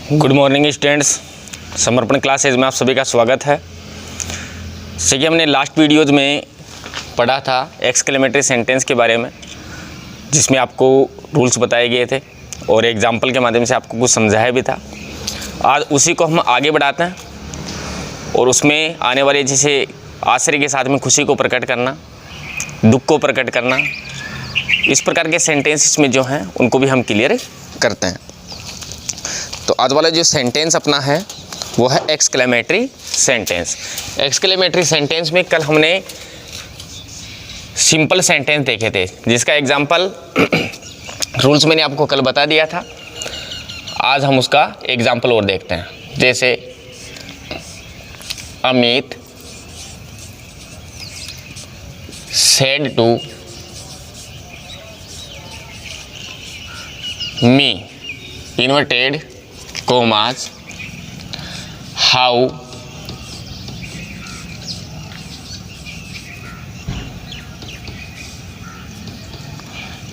Good morning students, समर्पण classes में आप सभी का स्वागत है। जैसे कि हमने लास्ट वीडियोज़ में पढ़ा था एक्सक्लेमेटरी सेंटेंस के बारे में, जिसमें आपको रूल्स बताए गए थे और एग्जाम्पल के माध्यम से आपको कुछ समझाया भी था। आज उसी को हम आगे बढ़ाते हैं और उसमें आने वाले जैसे आश्चर्य के साथ में खुशी को प्रकट करना, दुख को प्रकट करना, इस प्रकार के सेंटेंसेस में जो हैं उनको भी हम क्लियर करते हैं। तो आज वाला जो सेंटेंस अपना है वो है एक्सक्लेमेटरी सेंटेंस। एक्सक्लेमेटरी सेंटेंस में कल हमने सिंपल सेंटेंस देखे थे, जिसका एग्जाम्पल रूल्स मैंने आपको कल बता दिया था। आज हम उसका एग्जाम्पल और देखते हैं। जैसे Amit said to me, inverted commas, how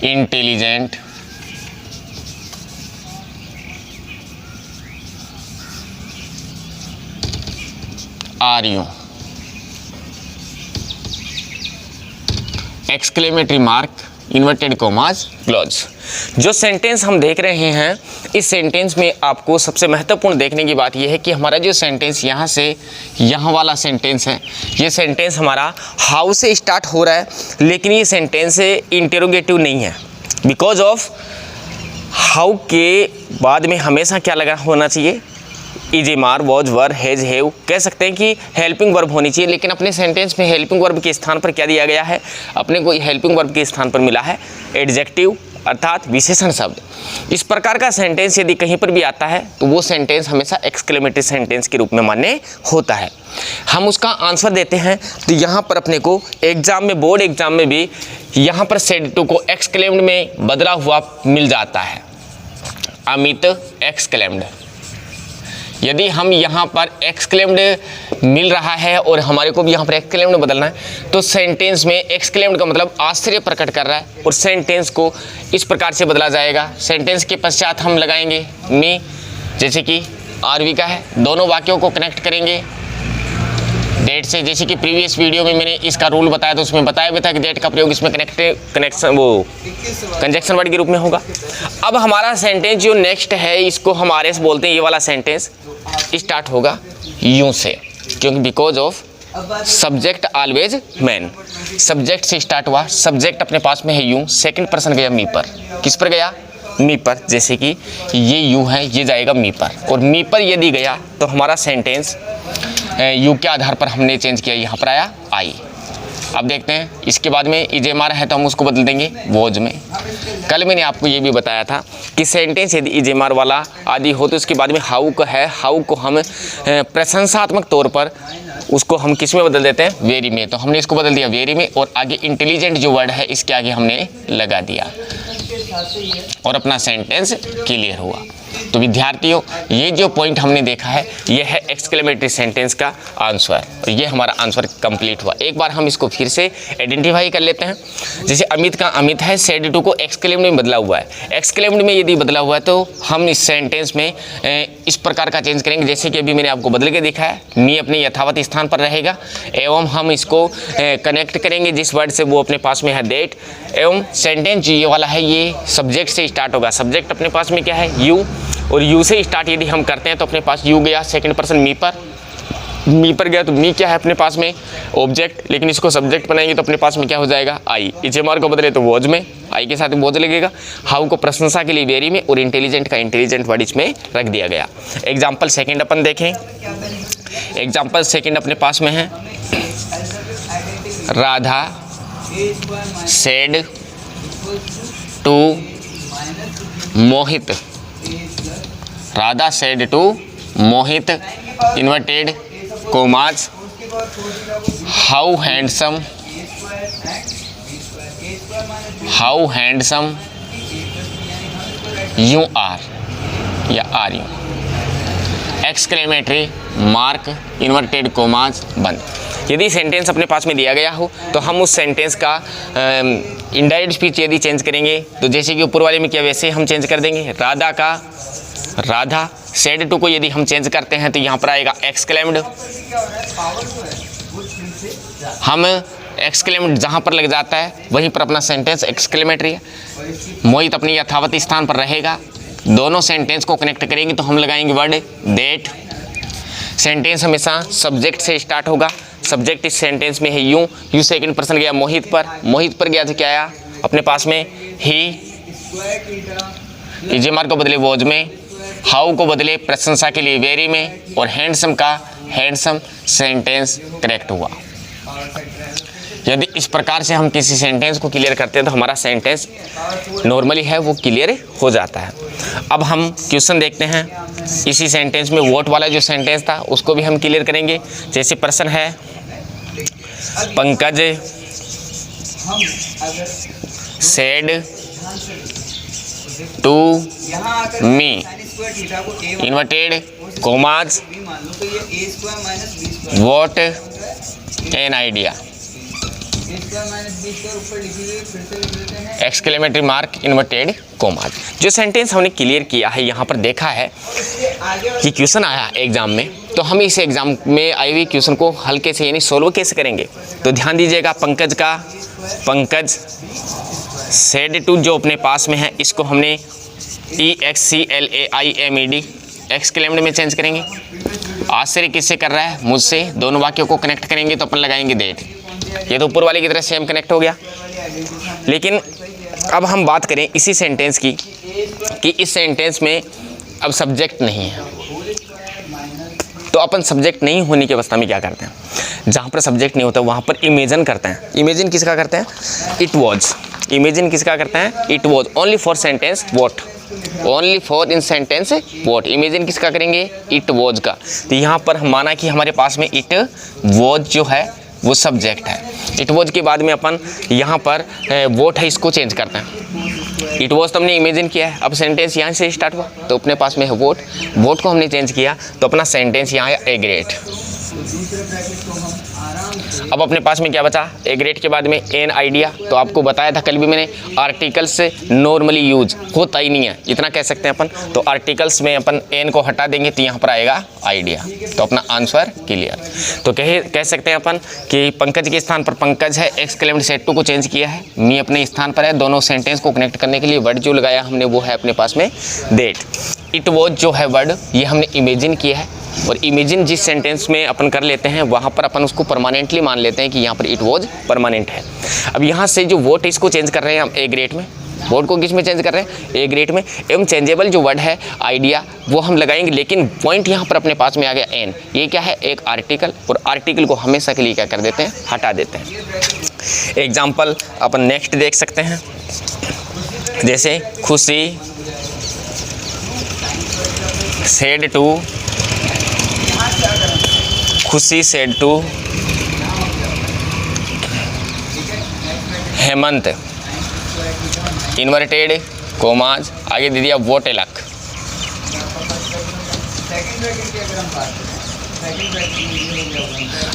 intelligent are you? Exclamatory mark, inverted commas, close. जो सेंटेंस हम देख रहे हैं, इस सेंटेंस में आपको सबसे महत्वपूर्ण देखने की बात यह है कि हमारा जो सेंटेंस यहाँ से यहाँ वाला सेंटेंस है, ये सेंटेंस हमारा हाउ से स्टार्ट हो रहा है, लेकिन ये सेंटेंस इंटेरोगेटिव नहीं है। बिकॉज ऑफ हाउ के बाद में हमेशा क्या लगा होना चाहिए? इज, मार, वॉज, वर, हैज, हैव। कह सकते हैं कि हेल्पिंग वर्ब होनी चाहिए, लेकिन अपने सेंटेंस में हेल्पिंग वर्ब के स्थान पर क्या दिया गया है? अपने को हेल्पिंग वर्ब के स्थान पर मिला है एडजेक्टिव, अर्थात विशेषण शब्द। इस प्रकार का सेंटेंस यदि कहीं पर भी आता है तो वो सेंटेंस हमेशा एक्सक्लेमेटरी सेंटेंस के रूप में मान्य होता है। हम उसका आंसर देते हैं तो यहाँ पर अपने को एग्जाम में, बोर्ड एग्जाम में भी यहाँ पर सेड टू को एक्सक्लेम्ड में बदला हुआ मिल जाता है। अमित एक्सक्लेम्ड। यदि हम यहाँ पर एक्सक्लेम्ड मिल रहा है और हमारे को भी यहाँ पर एक्सक्लेम्ड बदलना है, तो सेंटेंस में एक्सक्लेम्ड का मतलब आश्चर्य प्रकट कर रहा है और सेंटेंस को इस प्रकार से बदला जाएगा। सेंटेंस के पश्चात हम लगाएंगे मी, जैसे कि आरवी का है। दोनों वाक्यों को कनेक्ट करेंगे डेट से, जैसे कि प्रीवियस वीडियो में मैंने इसका रूल बताया तो उसमें बताया भी था कि डेट का प्रयोग इसमें कनेक्शन वो कंजक्शन वर्ड के रूप में होगा। अब हमारा सेंटेंस जो नेक्स्ट है, इसको हम आरएस बोलते हैं। ये वाला सेंटेंस स्टार्ट होगा यूं से, क्योंकि because of subject always man. Subject से स्टार्ट हुआ, सब्जेक्ट अपने पास में है यूं, सेकंड पर्सन गया मी पर। किस पर गया? मी पर। जैसे कि ये यू है, ये जाएगा मी पर, और मी पर यदि गया तो हमारा सेंटेंस यू के आधार पर हमने चेंज किया, यहाँ पर आया आई। अब देखते हैं इसके बाद में इजेमार है तो हम उसको बदल देंगे वॉज में। कल मैंने आपको ये भी बताया था कि सेंटेंस यदि इजेमार वाला आदि हो तो उसके बाद में हाउ का है, हाउ को हम प्रशंसात्मक तौर पर उसको हम किस में बदल देते हैं? वेरी में। तो हमने इसको बदल दिया वेरी में, और आगे इंटेलिजेंट जो वर्ड है इसके आगे हमने लगा दिया और अपना सेंटेंस क्लियर हुआ। तो विद्यार्थियों, ये जो पॉइंट हमने देखा है ये है एक्सक्लेमेटरी सेंटेंस का आंसर, और ये हमारा आंसर कंप्लीट हुआ। एक बार हम इसको फिर से आइडेंटिफाई कर लेते हैं। जैसे अमित का अमित है, सेड टू को एक्सक्लेम्ड में बदला हुआ है। एक्सक्लेम्ड में यदि बदला हुआ है तो हम इस सेंटेंस में इस प्रकार का चेंज करेंगे, जैसे कि अभी मैंने आपको बदल के दिखाया। मी अपने यथावत स्थान पर रहेगा, एवं हम इसको कनेक्ट करेंगे जिस वर्ड से वो अपने पास में है डेट, एवं सेंटेंस ये वाला है ये सब्जेक्ट से स्टार्ट होगा। सब्जेक्ट अपने पास में क्या है? यू, और यू से स्टार्ट यदि हम करते हैं तो अपने पास यू गया, सेकंड पर्सन मी पर। मी पर गया तो मी क्या है अपने पास में? ऑब्जेक्ट, लेकिन इसको सब्जेक्ट बनाएंगे तो अपने पास में क्या हो जाएगा? आई। इजेमार को बदले तो वॉज में, आई के साथ वॉज लगेगा। हाउ को प्रशंसा के लिए वेरी में, और इंटेलिजेंट का इंटेलिजेंट वर्ड इसमें रख दिया गया। एग्जाम्पल सेकेंड अपन देखें। एग्जाम्पल सेकेंड अपने पास में है Radha said to Mohit. Radha said to Mohit, inverted commas, how handsome you are या are you. Exclamatory mark, inverted commas बंद। यदि सेंटेंस अपने पास में दिया गया हो तो हम उस सेंटेंस का इनडायरेक्ट स्पीच यदि चेंज करेंगे तो जैसे कि ऊपर वाले में किया वैसे हम चेंज कर देंगे। राधा का राधा। सेड टू को यदि हम चेंज करते हैं तो यहाँ पर आएगा एक्सक्लेम्ड। हम एक्सक्लेम्ड जहाँ पर लग जाता है वहीं पर अपना सेंटेंस एक्सक्लेमेटरी है। मोहित अपने यथावत स्थान पर रहेगा। दोनों सेंटेंस को कनेक्ट करेंगे तो हम लगाएंगे वर्ड दैट। सेंटेंस हमेशा सब्जेक्ट से स्टार्ट होगा। सब्जेक्ट इस सेंटेंस में है यू सेकंड पर्सन गया मोहित पर गया तो क्या आया अपने पास में ही। इजेमार को बदले वॉज में, हाउ को बदले प्रशंसा के लिए वेरी में, और हैंडसम का हैंडसम सेंटेंस करेक्ट हुआ। यदि इस प्रकार से हम किसी सेंटेंस को क्लियर करते हैं तो हमारा सेंटेंस नॉर्मली है वो क्लियर हो जाता है। अब हम क्वेश्चन देखते हैं। इसी सेंटेंस में वोट वाला जो सेंटेंस था उसको भी हम क्लियर करेंगे। जैसे प्रश्न है Pankaj said to me inverted commas what an idea, exclamatory mark inverted commas. जो सेंटेंस हमने क्लियर किया है यहाँ पर देखा है कि क्वेश्चन आया एग्जाम में, तो हम इस एग्जाम में आई हुई क्वेश्चन को हल्के से यानी सोल्व कैसे करेंगे। तो ध्यान दीजिएगा, पंकज सेड टू जो अपने पास में है इसको हमने EXCLAIMED एक्सक्लेम्ड में चेंज करेंगे। आश्चर्य किससे कर रहा है, मुझसे। दोनों वाक्यों को कनेक्ट करेंगे तो अपन लगाएंगे दैट। ये तो ऊपर वाले की तरह सेम कनेक्ट हो गया। लेकिन अब हम बात करें इसी सेंटेंस की कि इस सेंटेंस में अब सब्जेक्ट नहीं है, तो अपन सब्जेक्ट नहीं होने की अवस्था में क्या करते हैं, जहाँ पर सब्जेक्ट नहीं होता वहाँ पर इमेजिन करते हैं। इमेजिन किसका करते हैं, इट वॉज। इमेजिन किसका करते हैं, it was. Only for sentence what, only for in sentence what. Imagine किसका करेंगे, इट वॉज का। तो यहाँ पर हम माना कि हमारे पास में इट वॉज जो है वो सब्जेक्ट है। इट वॉज के बाद में अपन यहाँ पर वॉट है इसको चेंज करते हैं। इट वॉज तो हमने इमेजिन किया है, अब सेंटेंस यहाँ से स्टार्ट हुआ तो अपने पास में है वॉट। वॉट को हमने चेंज किया तो अपना सेंटेंस यहाँ है ए ग्रेट। अब अपने पास में क्या बचा, ए ग्रेट के बाद में एन आइडिया। तो आपको बताया था कल भी मैंने, आर्टिकल्स नॉर्मली यूज होता ही नहीं है, इतना कह सकते हैं अपन। तो आर्टिकल्स में अपन एन को हटा देंगे तो यहाँ पर आएगा आइडिया। तो अपना आंसर क्लियर। तो कह सकते हैं अपन कि पंकज के स्थान पर पंकज है, एक्सक्लेम्ड सेड टू को चेंज किया है, मी अपने स्थान पर है। दोनों सेंटेंस को कनेक्ट करने के लिए वर्ड जो लगाया हमने वो है अपने पास में दैट। इट वॉज जो है वर्ड ये हमने इमेजिन किया है, और इमेजिन जिस सेंटेंस में अपन कर लेते हैं वहाँ पर अपन उसको परमानेंटली मान लेते हैं कि यहाँ पर इट वॉज परमानेंट है। अब यहाँ से जो वोट इसको चेंज कर रहे हैं हम ए ग्रेट में, वोट को किस में चेंज कर रहे हैं, ए ग्रेट में। एवं चेंजेबल जो वर्ड है आइडिया वो हम लगाएंगे, लेकिन पॉइंट यहाँ पर अपने पास में आ गया एन। ये क्या है, एक आर्टिकल, और आर्टिकल को हमेशा के लिए क्या कर देते हैं, हटा देते हैं। एग्जाम्पल अपन नेक्स्ट देख सकते हैं। जैसे Khushi said to, Khushi said to Hemant inverted commas, आगे दे दिया वोट ए लक।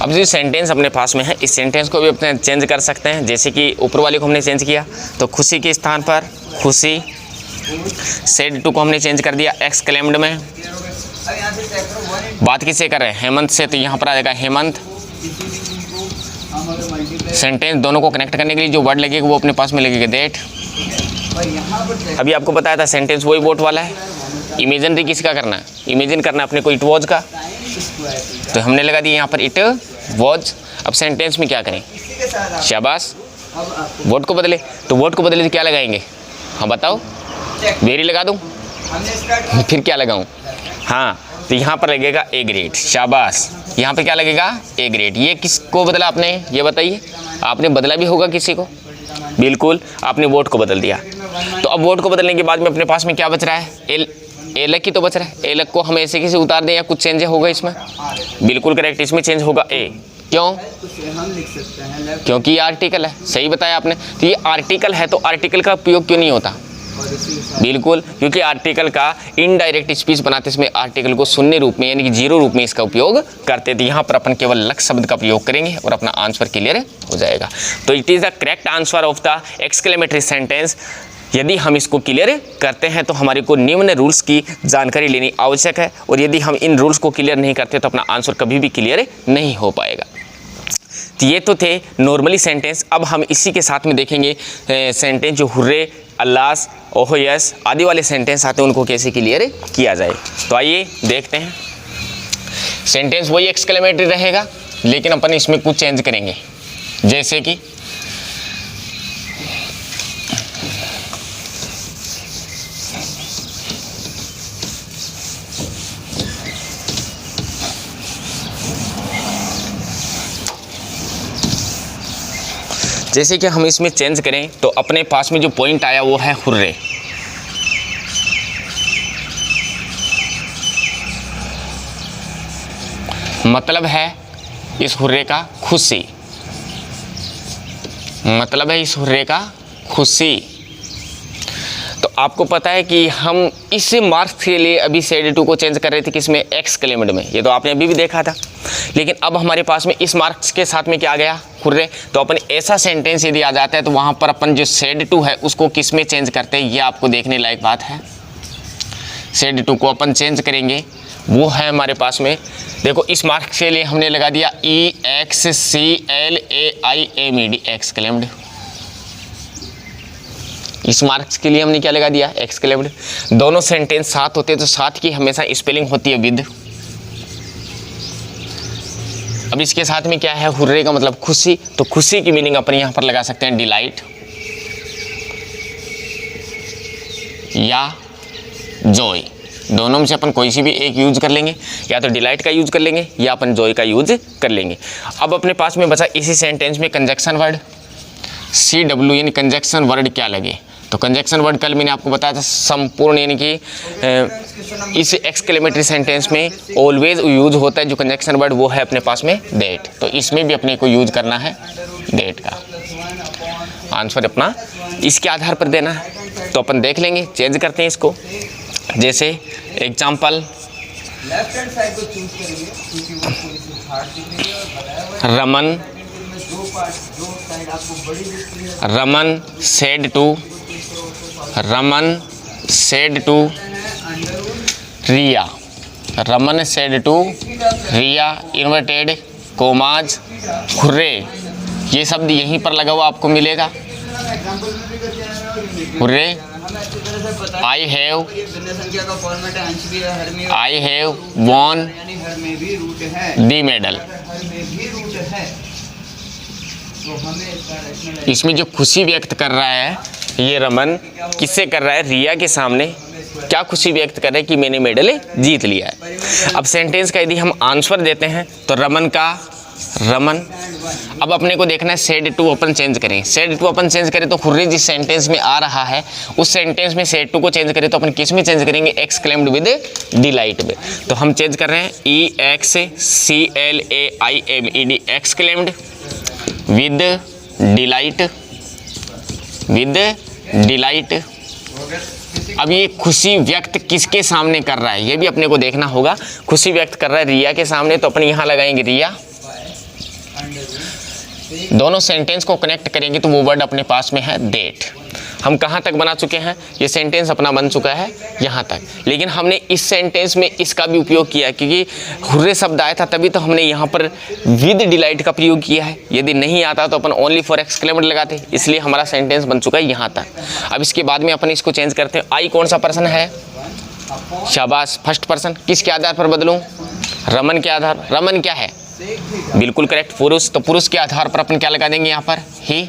अब जो सेंटेंस अपने पास में है इस सेंटेंस को भी अपने चेंज कर सकते हैं। जैसे कि ऊपर वाले को हमने चेंज किया तो खुशी के स्थान पर खुशी, सेड टू को हमने चेंज कर दिया एक्सक्लेम्ड में। बात किससे कर रहे हैं, हेमंत से, तो यहाँ पर आ जाएगा हेमंत। सेंटेंस दोनों को कनेक्ट करने के लिए जो वर्ड लगेगा वो अपने पास में लगेगा दैट। अभी आपको बताया था सेंटेंस वही वोट वाला है। इमेजिनरी किसका करना है, इमेजिन करना है अपने को इट वॉज का, तो हमने लगा दिया यहाँ पर इट वॉज। अब सेंटेंस में क्या करें, शाबाश, वोट को बदले, तो वोट को बदले तो क्या लगाएंगे, हाँ बताओ, वेरी लगा दूँ, फिर क्या लगाऊँ, हाँ तो यहाँ पर लगेगा ए ग्रेट, शाबाश। यहाँ पे क्या लगेगा, ए ग्रेट। ये किसको बदला आपने, ये बताइए, आपने बदला भी होगा किसी को, बिल्कुल आपने वोट को बदल दिया। तो अब वोट को बदलने के बाद में अपने पास में क्या बच रहा है, एलक की तो बच रहा है। एलक को हम ऐसे किसी उतार दें या कुछ चेंज होगा इसमें, बिल्कुल करेक्ट, इसमें चेंज होगा ए। क्यों, क्योंकि ये आर्टिकल है, सही बताया आपने। तो ये आर्टिकल है तो आर्टिकल का उपयोग क्यों नहीं होता, बिल्कुल क्योंकि आर्टिकल का इनडायरेक्ट स्पीच बनाते समय आर्टिकल को शून्य रूप में यानी कि जीरो रूप में इसका उपयोग करते थे। यहाँ पर अपन केवल लक शब्द का प्रयोग करेंगे और अपना आंसर क्लियर हो जाएगा। तो it is the correct answer of the exclamatory sentence यदि हम इसको क्लियर करते हैं तो हमारे को निम्न रूल्स की जानकारी लेनी आवश्यक है, और यदि हम इन रूल्स को क्लियर नहीं करते तो अपना आंसर कभी भी क्लियर नहीं हो पाएगा। तो ये तो थे नॉर्मली सेंटेंस। अब हम इसी के साथ में देखेंगे सेंटेंस जो हुर्रे, अल्लास, ओह यस आदि वाले सेंटेंस आते हैं उनको कैसे क्लियर किया जाए। तो आइए देखते हैं। सेंटेंस वही एक्सक्लेमेटरी रहेगा, लेकिन अपन इसमें कुछ चेंज करेंगे, जैसे कि हम इसमें चेंज करें तो अपने पास में जो पॉइंट आया वो है हुर्रे। मतलब है इस हुर्रे का खुशी, मतलब है इस हुर्रे का खुशी। तो आपको पता है कि हम इस मार्क्स के लिए अभी सेड टू को चेंज कर रहे थे किसमें, एक्सक्लेम्ड में, ये तो आपने अभी भी देखा था। लेकिन अब हमारे पास में इस मार्क्स के साथ में क्या आ गया, हुर्रे। तो अपन ऐसा सेंटेंस यदि आ जाता है तो वहाँ पर अपन जो सेड टू है उसको किस में चेंज करते हैं, ये आपको देखने लायक बात है। सेड टू को अपन चेंज करेंगे, वो है हमारे पास में, देखो इस मार्क्स के लिए हमने लगा दिया EXCLAIMED एक्सक्लेम्ड। इस मार्क्स के लिए हमने क्या लगा दिया, एक्सक्लेम्ड। दोनों सेंटेंस साथ होते हैं तो साथ की हमेशा स्पेलिंग होती है विद। अब इसके साथ में क्या है, हुर्रे का मतलब खुशी, तो खुशी की मीनिंग अपन यहाँ पर लगा सकते हैं डिलाइट या जॉय। दोनों में से अपन कोई सी भी एक यूज कर लेंगे, या तो डिलाइट का यूज कर लेंगे या अपन जॉय का यूज कर लेंगे। अब अपने पास में बचा इसी सेंटेंस में कंजक्शन वर्ड CW, यानी कंजक्शन वर्ड क्या लगे। तो कंजक्शन वर्ड कल मैंने आपको बताया था संपूर्ण, यानी कि इस एक्सक्लेमेटरी सेंटेंस में ऑलवेज यूज होता है जो कंजक्शन वर्ड, वो है अपने पास में दैट। तो इसमें भी अपने को यूज करना है दैट का। आंसर अपना इसके आधार पर देना है। तो अपन देख लेंगे, चेंज करते हैं इसको। जैसे example, Raman said to Riya, Raman said to Riya, inverted commas hurray, ये शब्द यहीं पर लगा हुआ आपको मिलेगा। Hurray, I have won the medal। इसमें जो खुशी व्यक्त कर रहा है ये रमन, किससे कर रहा है, रिया के सामने। क्या खुशी व्यक्त कर रहा है कि मैंने मेडल जीत लिया है। अब सेंटेंस का यदि हम आंसर देते हैं तो रमन का रमन। अब अपने को देखना है सेड टू अपन चेंज करें। सेड टू अपन चेंज करें तो हुर्रे जिस सेंटेंस में आ रहा है उस सेंटेंस में सेड टू को चेंज करें तो अपन किस में चेंज करेंगे, एक्सक्लेम्ड विद डिलाइट में। तो हम चेंज कर रहे हैं EXCLAIMED एक्सक्लेम्ड विद डिलाइट। अब ये खुशी व्यक्त किसके सामने कर रहा है ये भी अपने को देखना होगा। खुशी व्यक्त कर रहा है रिया के सामने, तो अपन यहाँ लगाएंगे रिया। दोनों सेंटेंस को कनेक्ट करेंगे तो वो वर्ड अपने पास में है दैट। हम कहाँ तक बना चुके हैं, ये सेंटेंस अपना बन चुका है यहाँ तक। लेकिन हमने इस सेंटेंस में इसका भी उपयोग किया, क्योंकि हुर्रे शब्द आया था तभी तो हमने यहाँ पर विद डिलाइट का प्रयोग किया है। यदि नहीं आता तो अपन ओनली फॉर एक्सक्लेम्ड लगाते, इसलिए हमारा सेंटेंस बन चुका है यहाँ तक। अब इसके बाद में अपन इसको चेंज करते हैं। आई कौन सा पर्सन है, शाबाश, फर्स्ट पर्सन। किसके आधार पर बदलूँ, रमन के आधार। रमन क्या है, बिल्कुल करेक्ट, पुरुष। तो पुरुष के आधार पर अपन क्या लगा देंगे यहाँ पर, ही।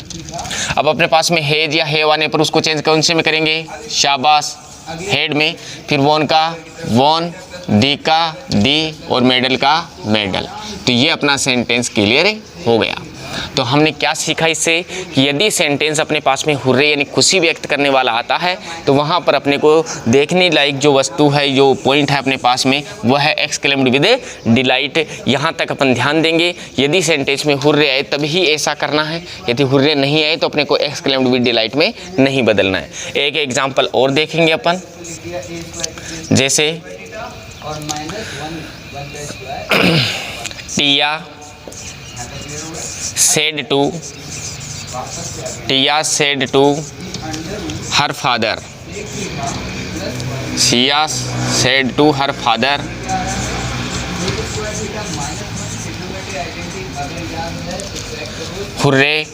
अब अपने पास में हेज या हेव आने पर उसको चेंज कौन से में करेंगे, शाबाश, हेड में। फिर वॉन का वॉन, दी का दी, और मेडल का मेडल। तो ये अपना सेंटेंस क्लियर हो गया। तो हमने क्या सीखा इससे कि यदि सेंटेंस अपने पास में हुर्रे यानी खुशी व्यक्त करने वाला आता है तो वहाँ पर अपने को देखने लायक जो वस्तु है, जो पॉइंट है अपने पास में, वह है एक्सक्लेम्ड विद डिलाइट। यहाँ तक अपन ध्यान देंगे। यदि सेंटेंस में हुर्रे आए तभी ऐसा करना है, यदि हुर्रे नहीं आए तो अपने को एक्सक्लेम्ड विद डिलाइट में नहीं बदलना है। एक एग्जाम्पल और देखेंगे अपन, जैसे Tiya said to her father, Siya said to her father, hurray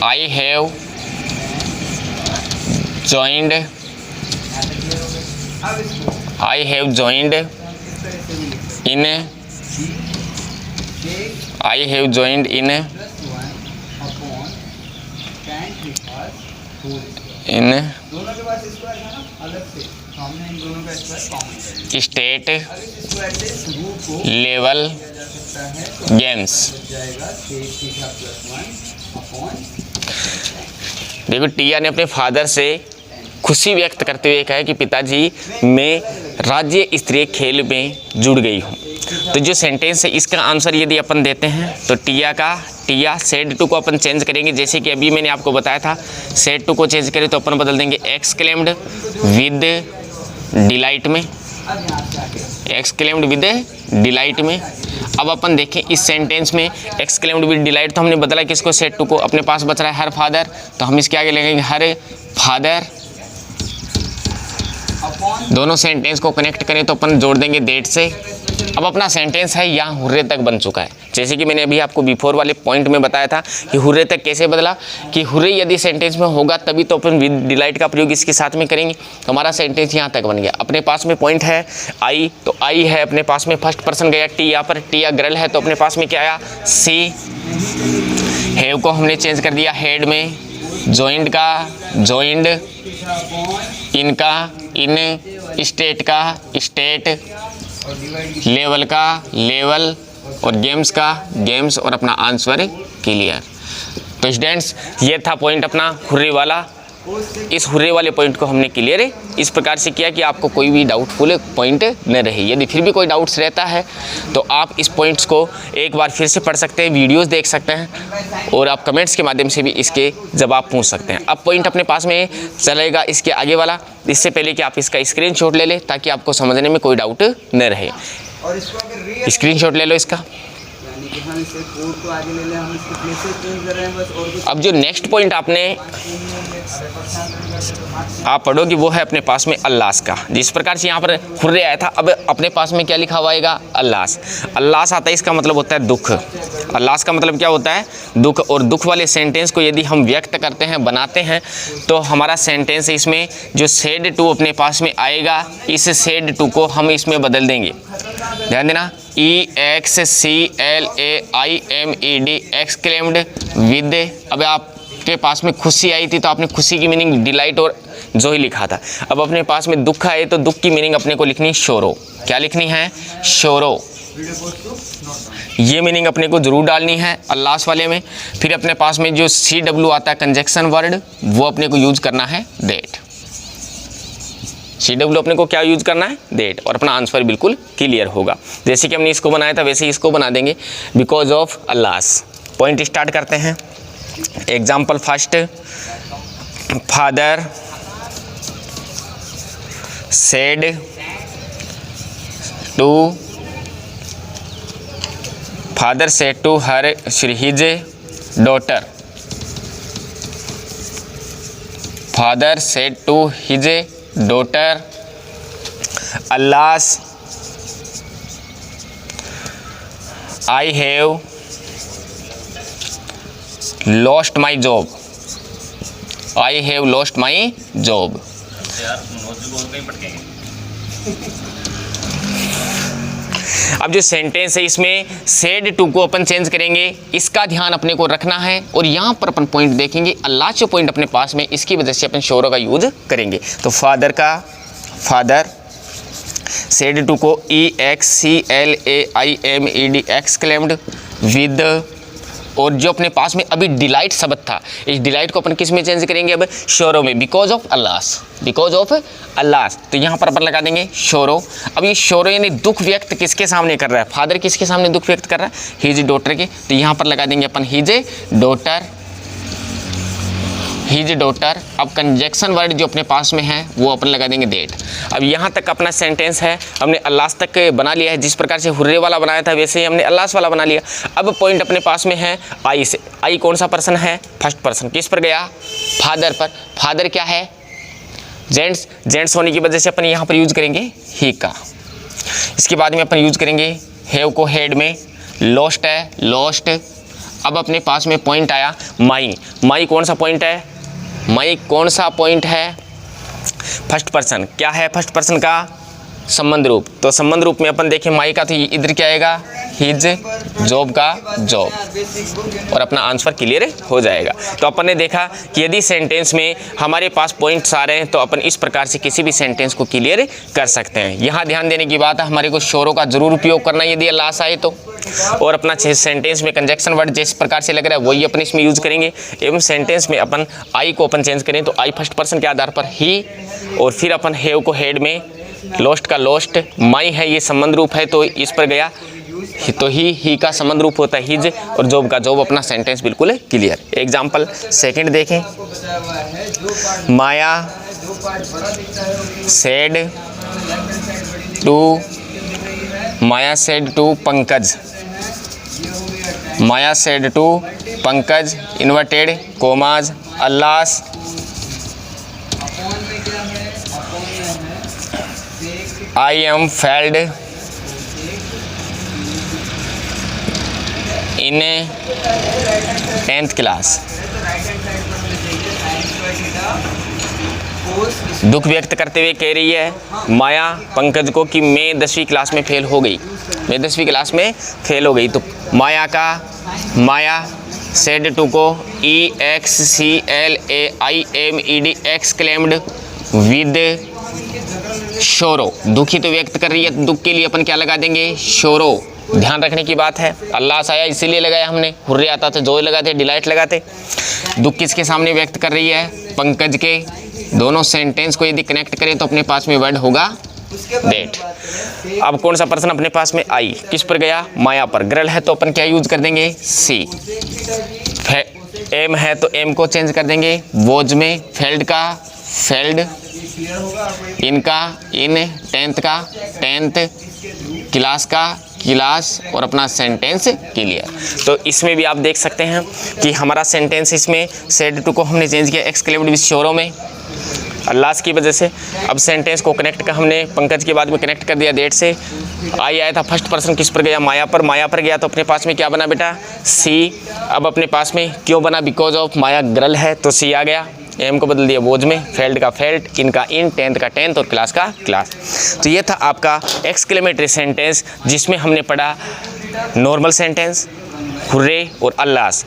I have joined in state level games. देखो टिया ने अपने फादर से खुशी व्यक्त करते हुए कहा कि पिताजी मैं राज्य स्तरीय खेल में जुड़ गई हूँ। तो जो सेंटेंस है इसका आंसर यदि अपन देते हैं तो टिया सेड टू को अपन चेंज करेंगे, जैसे कि अभी मैंने आपको बताया था सेड टू को चेंज करें तो अपन बदल देंगे एक्सक्लेम्ड विद डिलाइट में, एक्सक्लेम्ड विद डिलाइट में। अब अपन देखें इस सेंटेंस में एक्सक्लेम्ड विद डिलाइट तो हमने बदला किसको, सेड टू को। अपने पास बच रहा है हर फादर, तो हम इसके आगे लगेंगे हर फादर। दोनों सेंटेंस को कनेक्ट करें तो अपन जोड़ देंगे डेट से। अब अपना सेंटेंस है यहाँ हुर्रे तक बन चुका है, जैसे कि मैंने अभी आपको बिफोर वाले पॉइंट में बताया था कि हुर्रे तक कैसे बदला, कि हुर्रे यदि सेंटेंस में होगा तभी तो अपन विद डिलाइट का प्रयोग इसके साथ में करेंगे। तो हमारा सेंटेंस यहाँ तक बन गया। अपने पास में पॉइंट है आई, तो आई है अपने पास में फर्स्ट पर्सन गया, टी यहाँ पर टिया गर्ल है तो अपने पास में क्या आया सी। हैव को हमने चेंज कर दिया हेड में, जॉइंड का जॉइंड, इनका इन, स्टेट का स्टेट, लेवल का लेवल और गेम्स का गेम्स और अपना आंसर क्लियर। तो स्टूडेंट्स ये था पॉइंट अपना हुर्रे वाला। इस हुर्रे वाले पॉइंट को हमने क्लियर इस प्रकार से किया कि आपको कोई भी डाउटफुल पॉइंट न रहे। यदि फिर भी कोई डाउट्स रहता है तो आप इस पॉइंट्स को एक बार फिर से पढ़ सकते हैं, वीडियोस देख सकते हैं और आप कमेंट्स के माध्यम से भी इसके जवाब पूछ सकते हैं। अब पॉइंट अपने पास में चलेगा इसके आगे वाला, इससे पहले कि आप इसका स्क्रीनशॉट ले लें ताकि आपको समझने में कोई डाउट न रहे। स्क्रीनशॉट ले लो इसका। अब जो नेक्स्ट पॉइंट आप पढ़ोगे वो है अपने पास में अल्लास का। जिस प्रकार से यहाँ पर हुर्रे आया था, अब अपने पास में क्या लिखा हुआ आएगा अल्लास। अल्लास आता है, इसका मतलब होता है दुख। अल्लास का मतलब क्या होता है दुख। और दुख वाले सेंटेंस को यदि हम व्यक्त करते हैं, बनाते हैं, तो हमारा सेंटेंस इसमें जो सेड टू अपने पास में आएगा, इस सेड टू को हम इसमें बदल देंगे। ध्यान देना, EXCLAIMED एक्सक्लेम्ड विद। अब आपके पास में खुशी आई थी तो आपने खुशी की मीनिंग डिलाइट और जो ही लिखा था। अब अपने पास में दुख आए तो दुख की मीनिंग अपने को लिखनी शोरो। क्या लिखनी है शोरो, ये मीनिंग अपने को जरूर डालनी है अल्लास वाले में। फिर अपने पास में जो CW आता है कंजक्शन वर्ड, वो अपने को यूज करना है डेट। CW अपने को क्या यूज करना है डेट, और अपना आंसर बिल्कुल क्लियर होगा। जैसे कि हमने इसको बनाया था वैसे ही इसको बना देंगे, because of alas. Point start करते हैं। Example first, father said to her his daughter. Father said to his daughter alas I have lost my job. I have lost my job. अब जो सेंटेंस है इसमें सेड टू को अपन change करेंगे, इसका ध्यान अपने को रखना है। और यहाँ पर अपन पॉइंट देखेंगे, अल्लाह जो पॉइंट अपने पास में, इसकी वजह से अपन शोरो का यूज करेंगे। तो फादर का फादर, सेड टू को EXCLAIMED एक्सक्लेम्ड विद। और जो अपने पास में अभी डिलाइट शब्द था, इस डिलाइट को अपन किस में चेंज करेंगे अब शोरो में, because of alas. Because of alas, तो यहाँ पर अपन लगा देंगे शोरो। अब ये शोरो यानी दुख व्यक्त किसके सामने कर रहा है, फादर किसके सामने दुख व्यक्त कर रहा है, हिज डॉटर के। तो यहाँ पर लगा देंगे अपन हिज डॉटर, हिज डॉटर। अब कंजक्शन वर्ड जो अपने पास में है वो अपन लगा देंगे दैट। अब यहाँ तक अपना सेंटेंस है, हमने अल्लास तक बना लिया है। जिस प्रकार से हुर्रे वाला बनाया था वैसे ही हमने अल्लास वाला बना लिया। अब पॉइंट अपने पास में है आई से। आई कौन सा पर्सन है? First person. किस पर गया? फादर पर। फादर क्या है? जेंट्स। जेंट्स होने की वजह से अपन यहाँ पर यूज करेंगे ही का। इसके बाद में अपन यूज करेंगे हैव को हेड में। लॉस्ट है, लॉस्ट। अब अपने पास में पॉइंट आया माई। माई कौन सा पॉइंट है? माई कौन सा पॉइंट है? First person. क्या है फर्स्ट पर्सन का? संबंध रूप। तो संबंध रूप में अपन देखें माई का तो इधर क्या आएगा? हिज। जॉब का जॉब। और अपना आंसर क्लियर हो जाएगा। तो अपन ने देखा कि यदि सेंटेंस में हमारे पास पॉइंट्स आ रहे हैं तो अपन इस प्रकार से किसी भी सेंटेंस को क्लियर कर सकते हैं। यहाँ ध्यान देने की बात है, हमारे को शोरों का जरूर उपयोग करना यदि अल्लास आए तो। और अपना सेंटेंस में कंजक्शन वर्ड जिस प्रकार से लग रहा है वही अपन इसमें यूज करेंगे। एवं सेंटेंस में अपन आई को अपन चेंज करें तो आई फर्स्ट पर्सन के आधार पर ही, और फिर अपन हैव को हेड में, लॉस्ट का लॉस्ट, माई है ये संबंध रूप है तो इस पर गया तो ही का संबंध रूप होता है हिज, और जॉब का जॉब। अपना सेंटेंस बिल्कुल क्लियर। एग्जाम्पल सेकंड देखें। Maya said to Pankaj. Maya said to Pankaj inverted commas alas I am failed in 10th class। दुख व्यक्त करते हुए कह रही है माया पंकज को कि मैं 10वीं क्लास में फेल हो गई, मैं 10वीं क्लास में फेल हो गई। तो माया का माया सेड टू को EXCLAIMED एक्सक्लेम्ड विद शोरो। दुखी तो व्यक्त कर रही है, दुख के लिए अपन क्या लगा देंगे? शोरो। ध्यान रखने की बात है, अल्लास आया इसीलिए लगाया हमने, हुर्रे आता तो जोय लगाते, डिलाइट लगाते। दुख किसके सामने व्यक्त कर रही है? पंकज के। दोनों सेंटेंस को यदि कनेक्ट करें तो अपने पास में वर्ड होगा दैट। अब कौन सा पर्सन अपने पास में? आई। किस पर गया? माया पर। गर्ल है तो अपन क्या यूज कर देंगे? सी। एम है तो एम को चेंज कर देंगे वॉज में। फेल्ड का फेल्ड, इनका इन, टेंथ का टेंथ, क्लास का क्लास, और अपना सेंटेंस क्लियर। तो इसमें भी आप देख सकते हैं कि हमारा सेंटेंस इसमें सेड टू को हमने चेंज किया एक्सक्लेम्ड विद शोरों में अल्लास की वजह से। अब सेंटेंस को कनेक्ट कर हमने पंकज के बाद में कनेक्ट कर दिया डेट से। आई आया था फर्स्ट पर्सन, किस पर गया? माया पर। माया पर गया तो अपने पास में क्या बना बेटा? सी। अब अपने पास में क्यों बना? बिकॉज ऑफ माया गर्ल है तो सी आ गया। एम को बदल दिया वोज में, फेल्ड का फेल्ड, इनका इन, टेंथ का टेंथ, और क्लास का क्लास। तो ये था आपका एक्सक्लेमेटरी सेंटेंस जिसमें हमने पढ़ा नॉर्मल सेंटेंस, हुर्रे और अल्लास।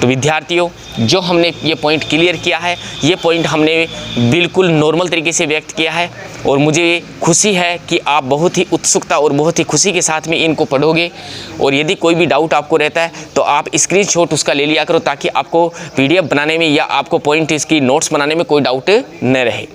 तो विद्यार्थियों, जो हमने ये पॉइंट क्लियर किया है, ये पॉइंट हमने बिल्कुल नॉर्मल तरीके से व्यक्त किया है, और मुझे खुशी है कि आप बहुत ही उत्सुकता और बहुत ही खुशी के साथ में इनको पढ़ोगे। और यदि कोई भी डाउट आपको रहता है तो आप स्क्रीनशॉट उसका ले लिया करो, ताकि आपको PDF बनाने में या आपको पॉइंट इसकी नोट्स बनाने में कोई डाउट न रहे।